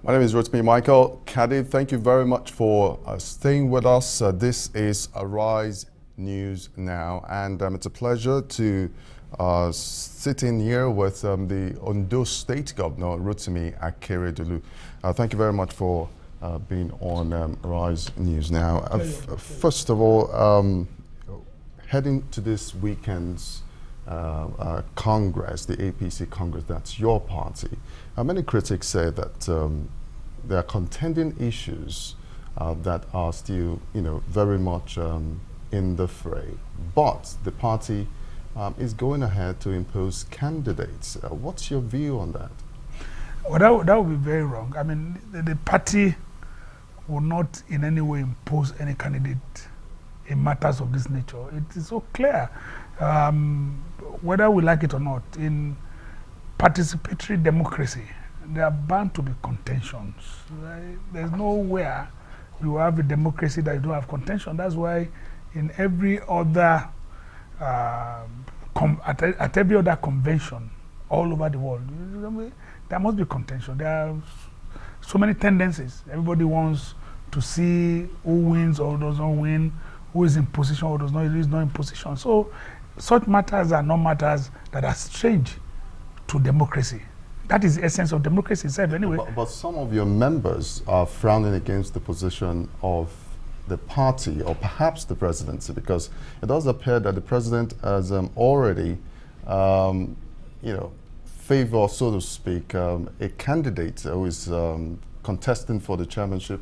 My name is Rotimi. Michael-Kade, thank you very much for staying with us. This is Arise News Now, and it's a pleasure to sit in here with the ONDO State Governor, Rotimi AKEREDOLU. Thank you very much for being on Arise News Now. First of all, heading to this weekend's Congress, the APC Congress, that's your party. Many critics say that there are contending issues that are still, very much in the fray. But the party is going ahead to impose candidates. What's your view on that? Well, that would be very wrong. I mean, the party will not in any way impose any candidate in matters of this nature. It is so clear. Whether we like it or not, in participatory democracy, there are bound to be contentions. Right? There's nowhere you have a democracy that you don't have contention. That's why in every other, at every other convention all over the world, there must be contention. There are so many tendencies. Everybody wants to see who wins or does not win, who is in position or is not in position. So such matters are not matters that are strange to democracy. That is the essence of democracy itself anyway. But some of your members are frowning against the position of the party or perhaps the presidency, because it does appear that the president has already, favor, so to speak, a candidate who is contesting for the chairmanship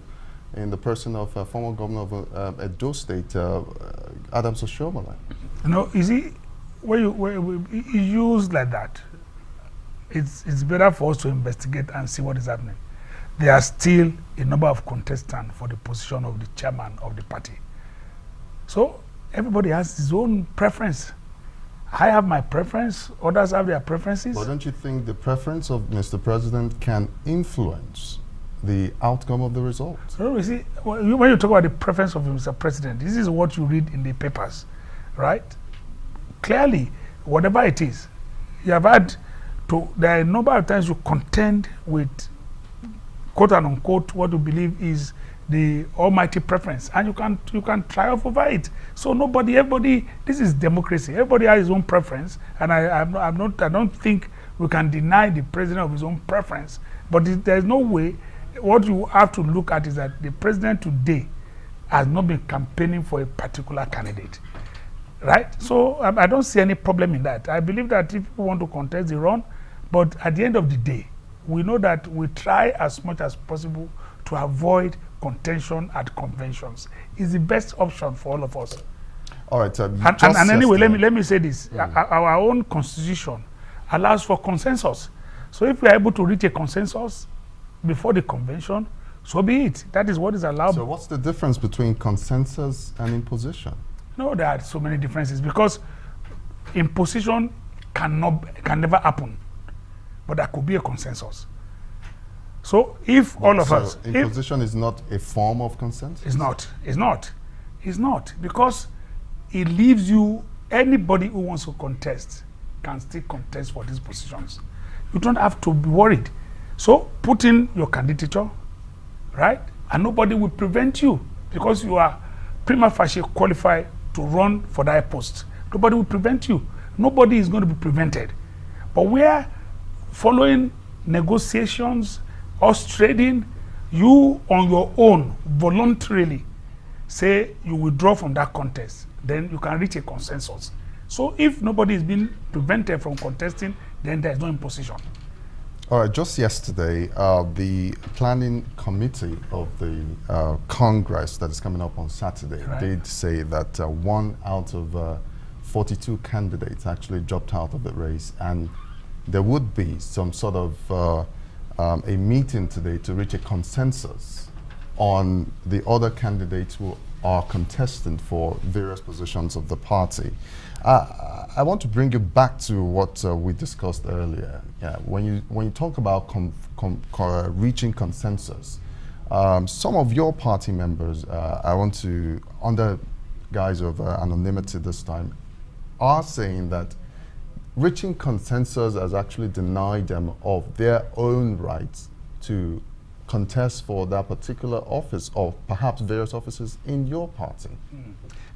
in the person of former governor of Edo State, Adams Oshiomhole. You see, when you use like that, it's better for us to investigate and see what is happening. There are still a number of contestants for the position of the chairman of the party. So everybody has his own preference. I have my preference, others have their preferences. But don't you think the preference of Mr. President can influence the outcome of the results? So you see, when you talk about the preference of Mr. President, this is what you read in the papers, right? Clearly, whatever it is, you have had to, there are a number of times you contend with quote and unquote what you believe is the almighty preference, and you can triumph over it. So everybody, this is democracy. Everybody has his own preference, and I don't think we can deny the president of his own preference. But there is no way. What you have to look at is that the president today has not been campaigning for a particular candidate, right? So I don't see any problem in that. I believe that if people want to contest, they run. But at the end of the day, we know that we try as much as possible to avoid contention at conventions. It's the best option for all of us. All right. And anyway, let me say this. Our own constitution allows for consensus. So if we are able to reach a consensus before the convention, so be it. That is what is allowed. So what's the difference between consensus and imposition? No, there are so many differences, because imposition can never happen, but there could be a consensus. So if all of us... Imposition is not a form of consensus? It's not, because it leaves you, anybody who wants to contest can still contest for these positions. You don't have to be worried. So put in your candidature, right? And nobody will prevent you, because you are prima facie qualified to run for that post. Nobody will prevent you. Nobody is going to be prevented. But where following negotiations, us trading, you on your own voluntarily say you withdraw from that contest, then you can reach a consensus. So if nobody is being prevented from contesting, then there is no imposition. All right, just yesterday, the planning committee of the Congress that is coming up on Saturday did say that 1 out of 42 candidates actually dropped out of the race, and there would be some sort of a meeting today to reach a consensus on the other candidates who are contesting for various positions of the party. I want to bring you back to what we discussed earlier. Yeah, when you talk about reaching consensus, some of your party members, I want to, under guise of anonymity this time, are saying that reaching consensus has actually denied them of their own rights to contest for that particular office or perhaps various offices in your party?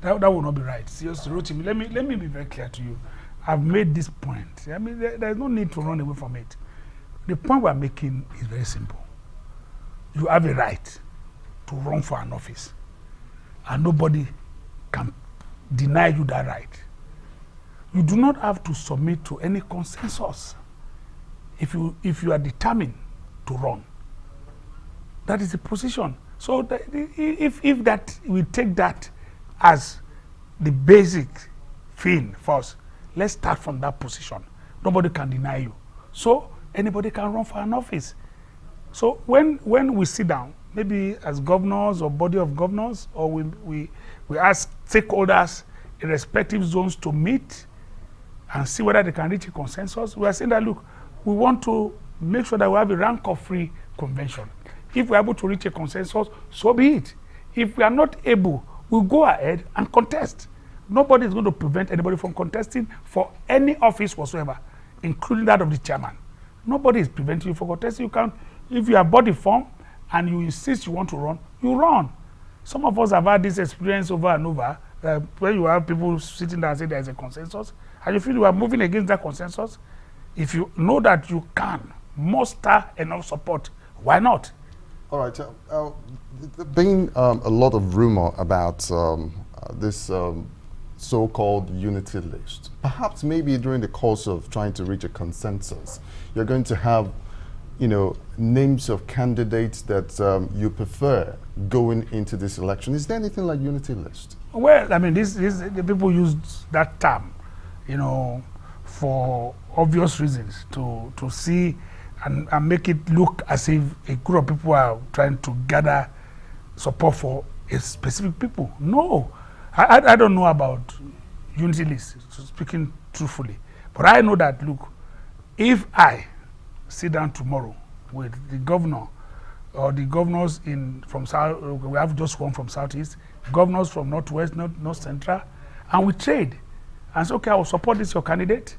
That would not be right. Seriously, Rotimi, let me be very clear to you. I've made this point. I mean, there's no need to run away from it. The point we're making is very simple. You have a right to run for an office, and nobody can deny you that right. You do not have to submit to any consensus if you are determined to run. That is the position. So if that we take that as the basic thing first, let's start from that position. Nobody can deny you. So anybody can run for an office. So when we sit down, maybe as governors or body of governors, or we ask stakeholders in respective zones to meet and see whether they can reach a consensus, we are saying that, look, we want to make sure that we have a rank-of-free convention. If we're able to reach a consensus, so be it. If we are not able, we'll go ahead and contest. Nobody is going to prevent anybody from contesting for any office whatsoever, including that of the chairman. Nobody is preventing you from contesting. You can, if you are body form and you insist you want to run, you run. Some of us have had this experience over and over, where you have people sitting there and saying there is a consensus, and you feel you are moving against that consensus. If you know that you can muster enough support, why not? All right. There's been a lot of rumor about this so-called unity list. Perhaps maybe during the course of trying to reach a consensus, you're going to have, names of candidates that you prefer going into this election. Is there anything like unity list? Well, I mean, the people use that term, for obvious reasons, to see and make it look as if a group of people are trying to gather support for a specific people. No, I don't know about unity list, speaking truthfully. But I know that, look, if I sit down tomorrow with the governor or the governors from South, we have just one from Southeast, governors from Northwest, North Central, and we trade and say, okay, I will support this your candidate,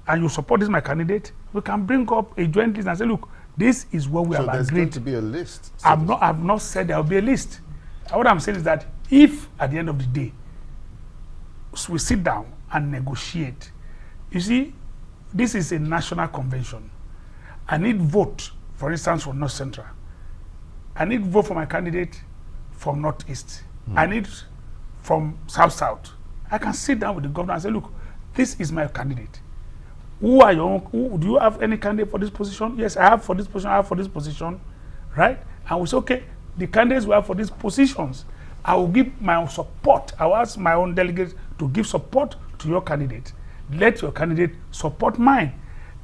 and you support this my candidate, we can bring up a joint list and say, look, this is what we have agreed. So there's going to be a list? I've not said there will be a list. What I'm saying is that if at the end of the day, we sit down and negotiate, you see, this is a national convention. I need vote, for instance, from North Central. I need vote for my candidate from Northeast. I need from South. I can sit down with the governor and say, look, this is my candidate. Do you have any candidate for this position? Yes, I have for this position, I have for this position, right? And we say, okay, the candidates we have for these positions, I will give my support. I will ask my own delegates to give support to your candidate. Let your candidate support mine.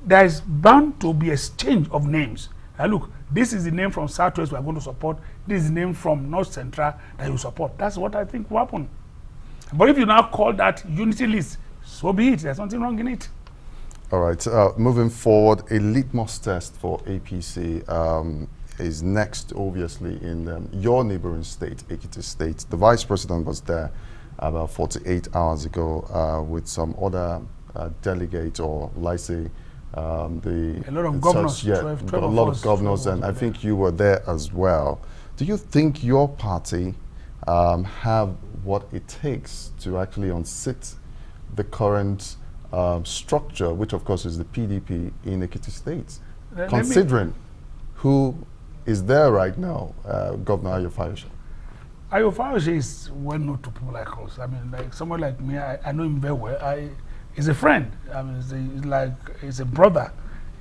There is bound to be exchange of names. Now look, this is the name from Southwest we are going to support. This is the name from North Central that you support. That's what I think will happen. But if you now call that unity list, so be it. There's nothing wrong in it. All right. Moving forward, a litmus test for APC is next, obviously, in your neighboring state, Ekiti State. The Vice President was there about 48 hours ago with some other delegates, or let's say, a lot of governors, 12 a lot of governors, and I think you were there as well. Do you think your party have what it takes to actually unseat the current structure, which of course is the PDP in Ekiti State, considering who is there right now, Governor Ayo Fayose? Ayo Fayose is well known to people like us. I mean, like someone like me, I know him very well. He's a friend. I mean, he's a brother.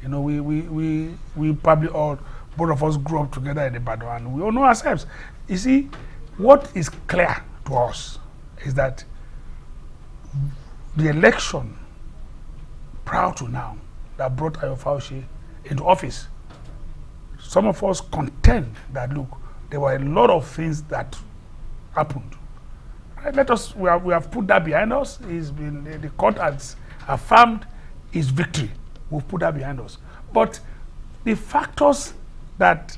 We probably all, both of us grew up together in Ibadan, and we all know ourselves. You see, what is clear to us is that the election prior to now that brought Ayo Fayose into office, some of us contend that, look, there were a lot of things that happened. Right? We have put that behind us. The court has affirmed his victory. We've put that behind us. But the factors that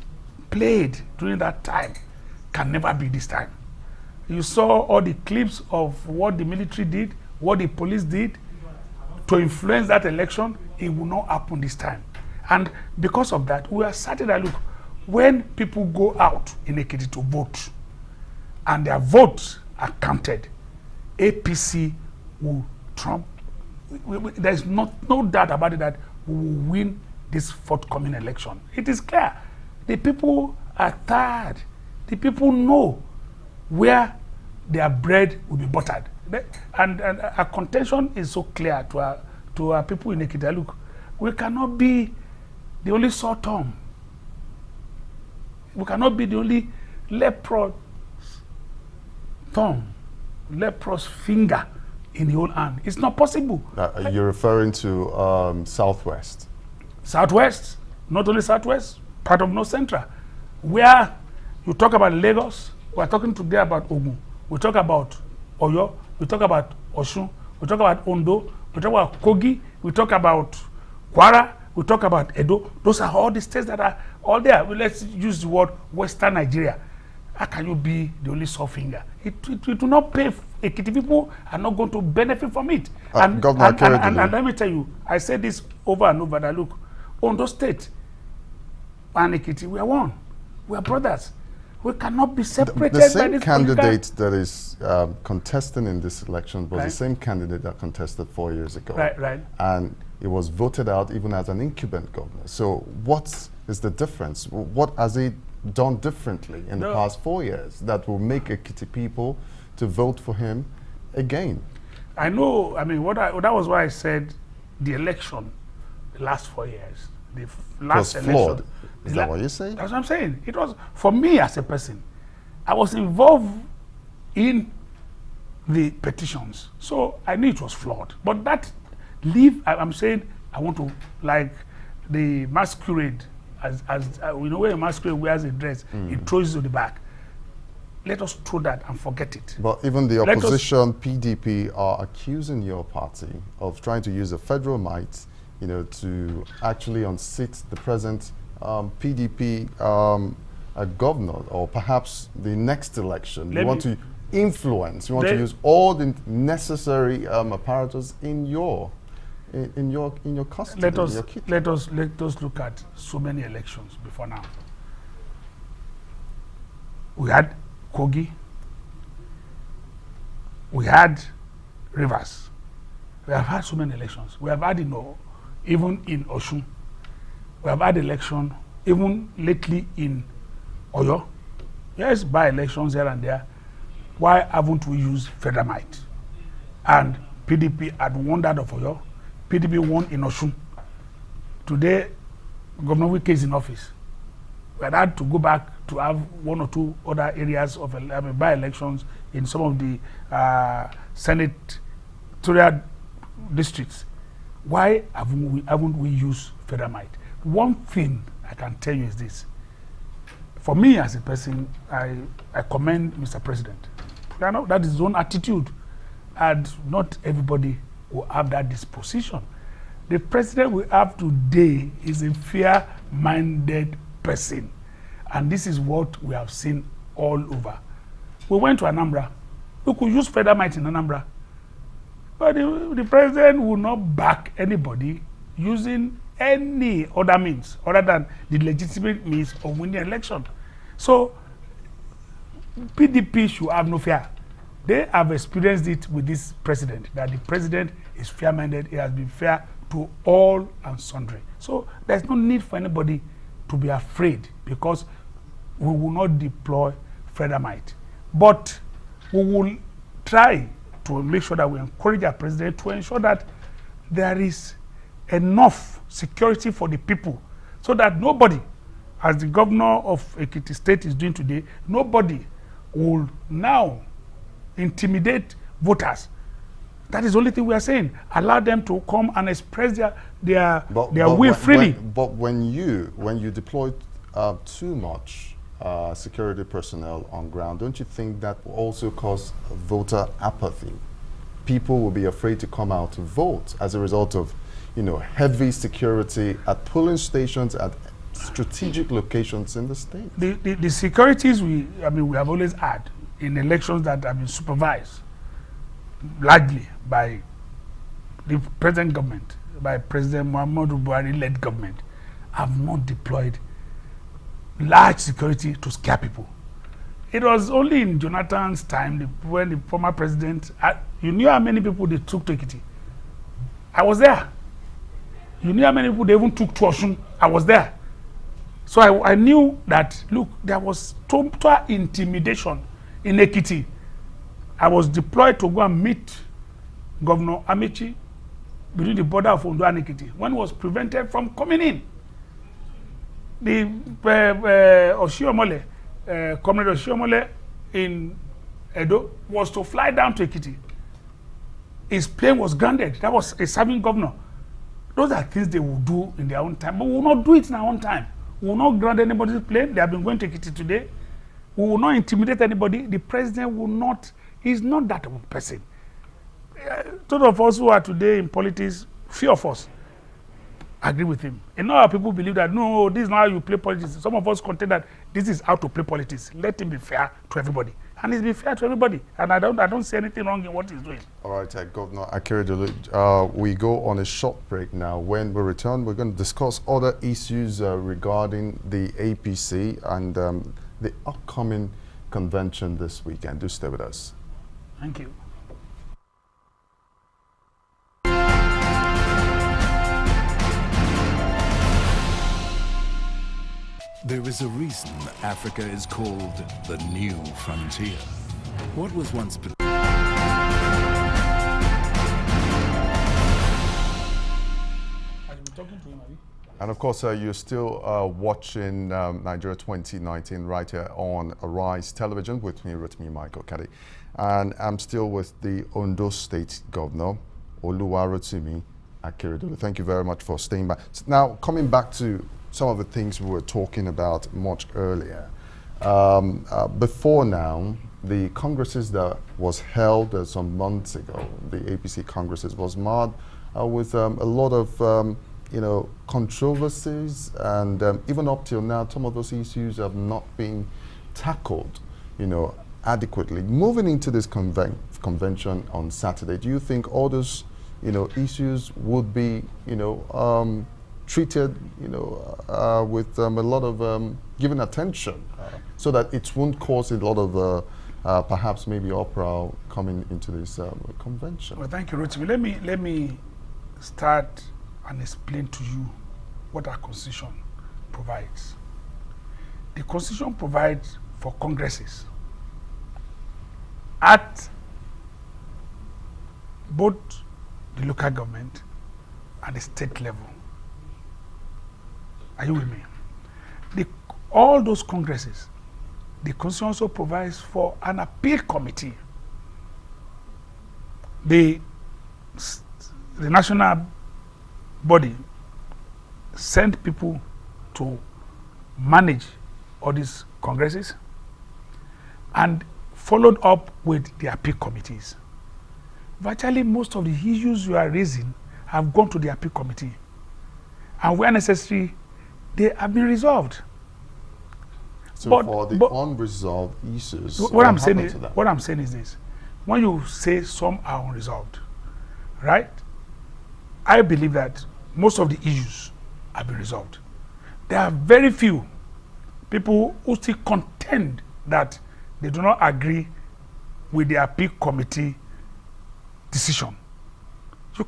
played during that time can never be this time. You saw all the clips of what the military did, what the police did to influence that election. It will not happen this time. And because of that, we are certain that, look, when people go out in Ekiti to vote and their votes are counted, APC will trump. There's no doubt about it that we will win this forthcoming election. It is clear. The people are tired. The people know where their bread will be buttered. And our contention is so clear to our people in Ekiti. Look, we cannot be the only sore thumb. We cannot be the only leprous thumb, leprous finger in the whole hand. It's not possible. You're referring to Southwest? Southwest, not only Southwest, part of North Central. Where you talk about Lagos, we're talking today about Ogun. We talk about Oyo, we talk about Osun, we talk about Ondo, we talk about Kogi, we talk about Kwara, we talk about Edo. Those are all the states that are all there. Let's use the word Western Nigeria. How can you be the only soft finger? It will not pay. Ekiti people are not going to benefit from it. And let me tell you, I say this over and over, that look, Ondo State and Ekiti, we are one. We are brothers. We cannot be separated the same by this candidate that is contesting in this election was the same candidate that contested 4 years ago. Right. And it was voted out even as an incumbent governor. So what is the difference? What has he done differently in the past 4 years that will make Ekiti people to vote for him again? I know, I mean, that was why I said the election, the last 4 years, the last election. Flawed. Is that what you're saying? That's what I'm saying. It was, for me as a person, I was involved in the petitions. So I knew it was flawed. But that I'm saying, I want to, like the masquerade, as we know, when a masquerade wears a dress, it throws it to the back. Let us throw that and forget it. But even the opposition, PDP, are accusing your party of trying to use the federal might, to actually unseat the present PDP governor, or perhaps the next election. You want to influence. You want to use all the necessary apparatus in your custody. Let us look at so many elections before now. We had Kogi. We had Rivers. We have had so many elections. We have had even in Osun. We have had election even lately in Oyo. Yes, by elections here and there. Why haven't we used federal might? And PDP had won that of Oyo. PDP won in Osun. Today, Governor Wike is in office. We had to go back to have one or two other areas of by-elections in some of the senatorial districts. Why haven't we used federal might? One thing I can tell you is this. For me as a person, I commend Mr. President. That is his own attitude. And not everybody will have that disposition. The president we have today is a fair-minded person. And this is what we have seen all over. We went to Anambra. We could use federal might in Anambra. But the president will not back anybody using any other means other than the legitimate means of winning the election. So PDP should have no fear. They have experienced it with this president, that the president is fair-minded. He has been fair to all and sundry. So there's no need for anybody to be afraid, because we will not deploy federal might. But we will try to make sure that we encourage our president to ensure that there is enough security for the people, so that nobody, as the governor of Ekiti State is doing today, nobody will now intimidate voters. That is the only thing we are saying. Allow them to come and express their will freely. But when you deploy too much security personnel on ground, don't you think that will also cause voter apathy? People will be afraid to come out to vote as a result of heavy security at polling stations, at strategic locations in the state. The securities we have always had in elections that have been supervised largely by the present government, by President Muhammadu Buhari-led government, have not deployed large security to scare people. It was only in Jonathan's time, when the former president, you knew how many people they took to Ekiti. I was there. You knew how many people they even took to Osun. I was there. So I knew that, look, there was total intimidation in Ekiti. I was deployed to go and meet Governor Amechi between the border of Ondo and Ekiti when he was prevented from coming in. The Oshiomole, Comrade Oshiomole in Edo was to fly down to Ekiti. His plane was grounded. That was a serving governor. Those are things they will do in their own time, but we will not do it in our own time. We will not ground anybody's plane. They have been going to Ekiti today. We will not intimidate anybody. The president will not. He's not that of a person. Those of us who are today in politics, few of us agree with him. And now people believe that, no, this is not how you play politics. Some of us contend that this is how to play politics. Let him be fair to everybody. And he's been fair to everybody. And I don't see anything wrong in what he's doing. All right, Governor AKEREDOLU, we go on a short break now. When we return, we're going to discuss other issues regarding the APC and the upcoming convention this weekend. Do stay with us. Thank you. There is a reason Africa is called the new frontier. What was once... And of course, you're still watching Nigeria 2019 right here on Arise Television with me, Rotimi Michael-Kade. And I'm still with the Ondo State Governor, Rotimi AKEREDOLU. Thank you very much for staying by. So now, coming back to some of the things we were talking about much earlier. Before now, the congresses that was held some months ago, the APC congresses, was marred with a lot of controversies, and even up till now, some of those issues have not been tackled, adequately. Moving into this convention on Saturday, do you think all those, issues would be, treated, with a lot of given attention, so that it won't cause a lot of perhaps maybe uproar coming into this convention? Well, thank you, Rotimi. Let me start and explain to you what our Constitution provides. The Constitution provides for congresses at both the local government and the state level. Are you with me? All those congresses, the Constitution also provides for an appeal committee. The national body sent people to manage all these congresses and followed up with the appeal committees. Virtually most of the issues you are raising have gone to the appeal committee, and where necessary, they have been resolved. So for the unresolved issues, what I'm saying is this: when you say some are unresolved, right? I believe that most of the issues have been resolved. There are very few people who still contend that they do not agree with the appeal committee decision.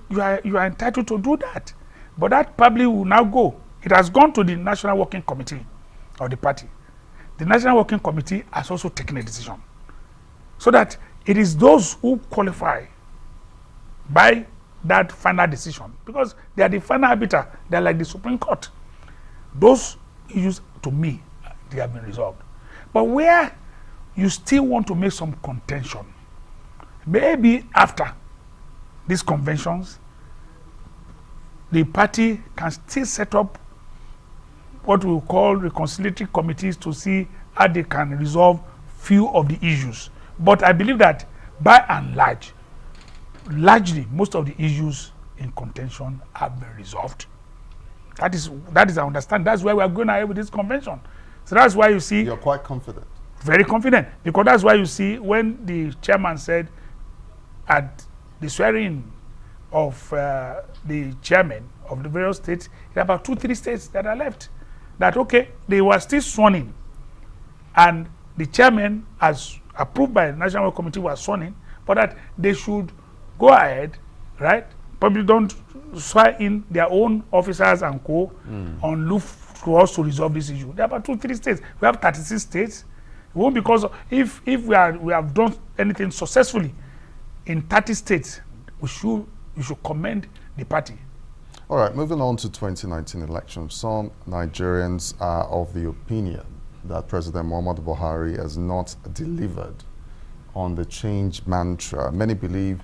You are entitled to do that, but that probably will now go. It has gone to the National Working Committee of the party. The National Working Committee has also taken a decision, so that it is those who qualify by that final decision, because they are the final arbiter. They are like the Supreme Court. Those issues, to me, they have been resolved. But where you still want to make some contention, maybe after these conventions, the party can still set up what we call reconciliatory committees to see how they can resolve few of the issues. But I believe that by and large, largely most of the issues in contention have been resolved. That is I understand. That's why we are going ahead with this convention. So that's why you see... You're quite confident. Very confident. Because that's why you see when the chairman said at the swearing of the chairman of the various states, there are about 2-3 states that are left. that, okay, they were still sworn in, and the chairman, as approved by the National Work Committee, was sworn in, but that they should go ahead, right? Probably don't swear in their own officers and co on look to us to resolve this issue. There are about 2-3 states. We have 36 states. It won't, because if we have done anything successfully in 30 states, you should commend the party. All right, moving on to 2019 elections. Some Nigerians are of the opinion that President Muhammadu Buhari has not delivered on the change mantra. Many believe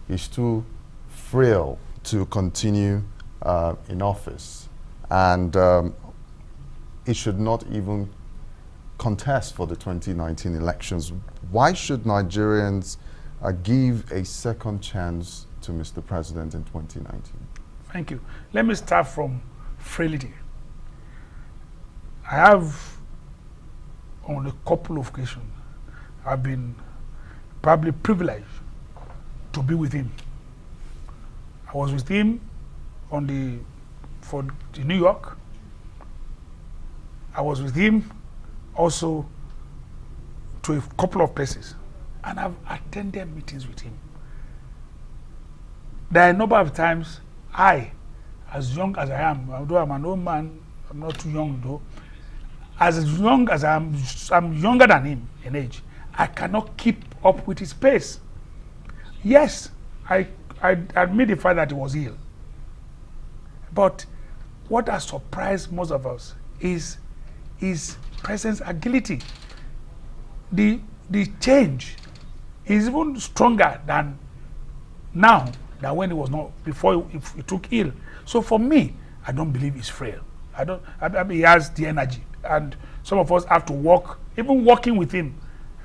he's too frail to continue in office, and he should not even contest for the 2019 elections. Why should Nigerians give a second chance to Mr. President in 2019? Thank you. Let me start from frailty. I have, on a couple of occasions, I've been probably privileged to be with him. I was with him for the New York. I was with him also to a couple of places, and I've attended meetings with him. There are a number of times I, as young as I am, although I'm an old man, I'm not too young though, as young as I'm younger than him in age, I cannot keep up with his pace. Yes, I admit the fact that he was ill. But what has surprised most of us is his presence agility. The change is even stronger than now than when he was not, before he took ill. So for me, I don't believe he's frail. I mean, he has the energy, and some of us have to walk, even walking with him.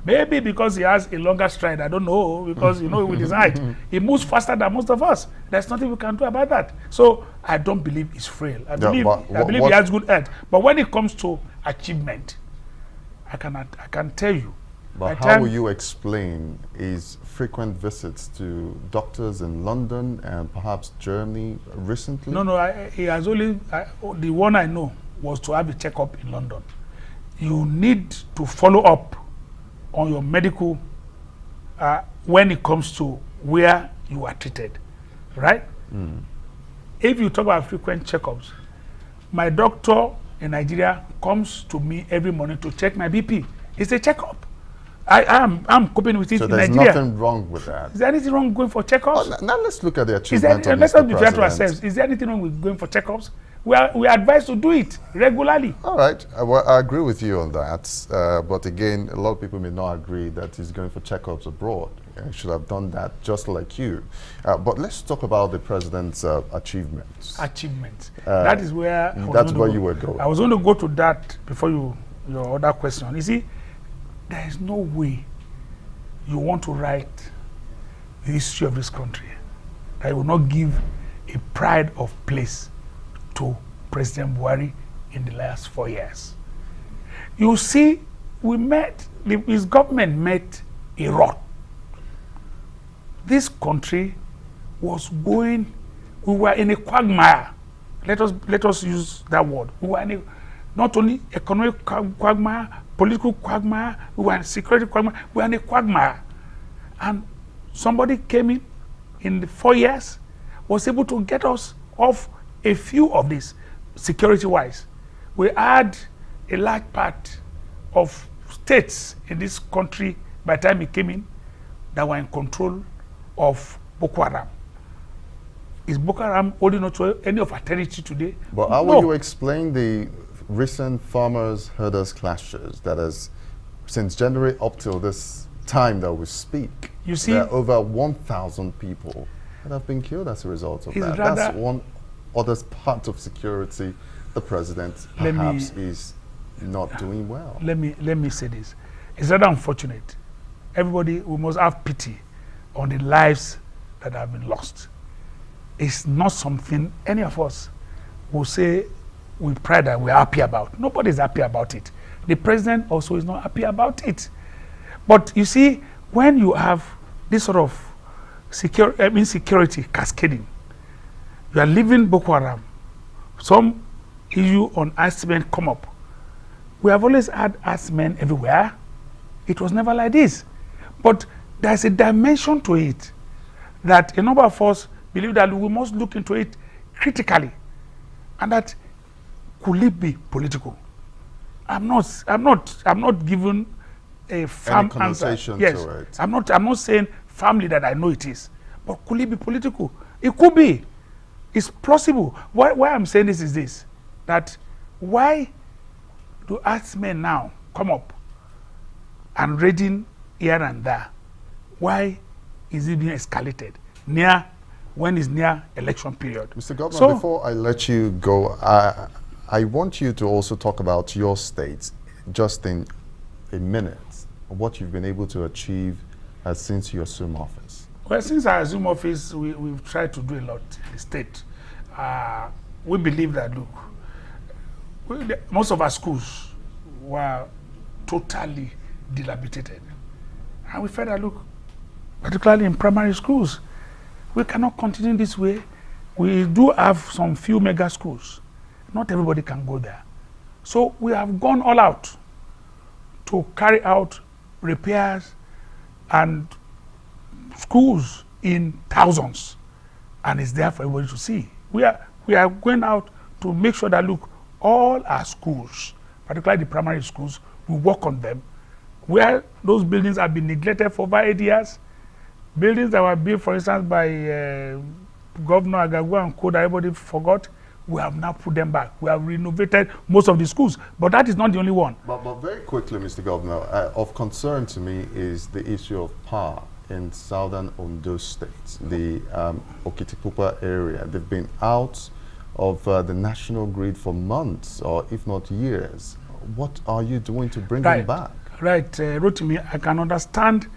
Maybe because he has a longer stride, I don't know, because, you know, with his height, he moves faster than most of us. There's nothing we can do about that. So I don't believe he's frail. I believe he has good health. But when it comes to achievement, I can tell you. But how will you explain his frequent visits to doctors in London and perhaps Germany recently? No, he has only, the one I know was to have a checkup in London. You need to follow up on your medical when it comes to where you are treated, right? If you talk about frequent checkups, my doctor in Nigeria comes to me every morning to check my BP. It's a checkup. I'm coping with it in Nigeria. So there's nothing wrong with that. Is there anything wrong going for checkups? Oh, now let's look at the achievement of let's Mr. not be fair to ourselves. Is there anything wrong with going for checkups? We are advised to do it regularly. All right, well, I agree with you on that. But again, a lot of people may not agree that he's going for checkups abroad. He should have done that just like you. But let's talk about the president's achievements. Achievements. That is where you were going. I was going to go to that before your other question. You see, there is no way you want to write the history of this country that will not give a pride of place to President Buhari in the last 4 years. You see, his government met a rot. This country was going, we were in a quagmire. Let us use that word. We were in a, not only economic quagmire, political quagmire, we were in security quagmire, we were in a quagmire. And somebody came in the 4 years, was able to get us off a few of these, security-wise. We had a large part of states in this country by the time he came in that were in control of Boko Haram. Is Boko Haram holding on to any of our territory today? But how will you explain the recent farmers-herders clashes that has, since January up till this time that we speak, you see, there are over 1,000 people that have been killed as a result of that. That's one other part of security the president perhaps is not doing well. Let me say this. It's rather unfortunate. Everybody, we must have pity on the lives that have been lost. It's not something any of us will say with pride that we're happy about. Nobody's happy about it. The president also is not happy about it. But you see, when you have this sort of insecurity cascading, you are leaving Boko Haram. Some issue on herdsmen come up, we have always had herdsmen everywhere. It was never like this. But there's a dimension to it that a number of us believe that we must look into it critically, and that could it be political? I'm not giving a firm answer. Yes, to it. I'm not saying firmly that I know it is, but could it be political? It could be. It's plausible. Why I'm saying this is this: that why do herdsmen now come up and raiding here and there? Why is it being escalated when it's near election period? Mr. Governor, before I let you go, I want you to also talk about your state, just in a minute, what you've been able to achieve since you assumed office. Well, since I assumed office, we've tried to do a lot in the state. We believe that, look, most of our schools were totally dilapidated. And we felt that, look, particularly in primary schools, we cannot continue this way. We do have some few mega schools. Not everybody can go there. So we have gone all out to carry out repairs and schools in thousands, and it's there for everybody to see. We are going out to make sure that, look, all our schools, particularly the primary schools, we work on them. Where those buildings have been neglected for over 8 years, buildings that were built, for instance, by Governor Agagua and Co. that everybody forgot, we have now put them back. We have renovated most of the schools, but that is not the only one. But very quickly, Mr. Governor, of concern to me is the issue of power in southern Ondo State, the Okitipupa area. They've been out of the national grid for months, or if not years. What are you doing to bring them back? Right, Rotimi, I can understand,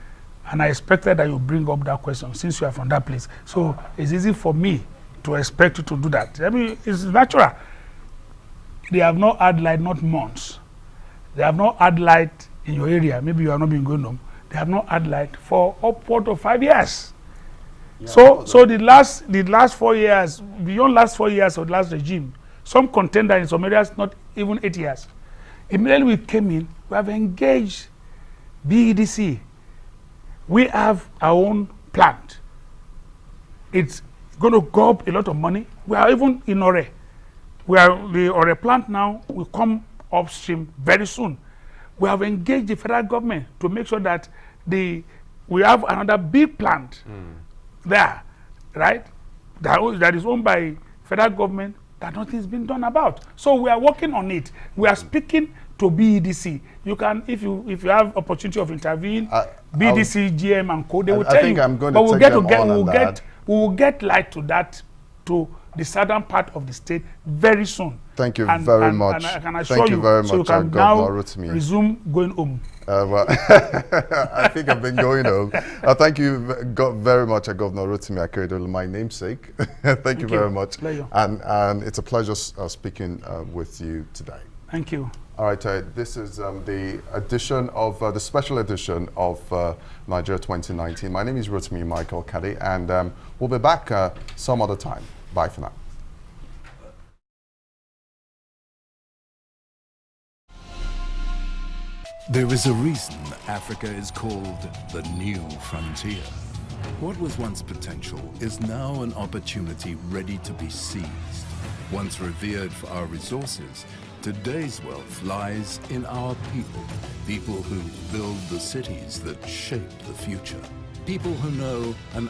and I expected that you bring up that question since you are from that place. So it's easy for me to expect you to do that. I mean, it's natural. They have not had light, not months. They have not had light in your area. Maybe you have not been going home. They have not had light for upward of 5 years. Yeah, so the last 4 years, beyond last 4 years of the last regime, some contender in some areas not even 8 years. Immediately we came in, we have engaged BEDC. We have our own plant. It's going to go up a lot of money. We are even in Ore. The Ore plant now will come upstream very soon. We have engaged the federal government to make sure that we have another big plant there, right? That is owned by federal government, that nothing has been done about. So we are working on it. We are speaking to BEDC. You can, if you have opportunity of interviewing BEDC, GM and Co, they will tell you. I'm going to take them on that. We will get light to that, to the southern part of the state very soon. Thank you very much. And I can assure you, so you can now resume going home. Well, I think I've been going home. Thank you very much, Governor Rotimi AKEREDOLU, my namesake. Thank you very much. And it's a pleasure speaking with you today. Thank you. All right, this is the edition of the special edition of Nigeria 2019. My name is Rotimi Michael-Kade, and we'll be back some other time. Bye for now. There is a reason Africa is called the new frontier. What was once potential is now an opportunity ready to be seized. Once revered for our resources, today's wealth lies in our people who build the cities that shape the future. People who know an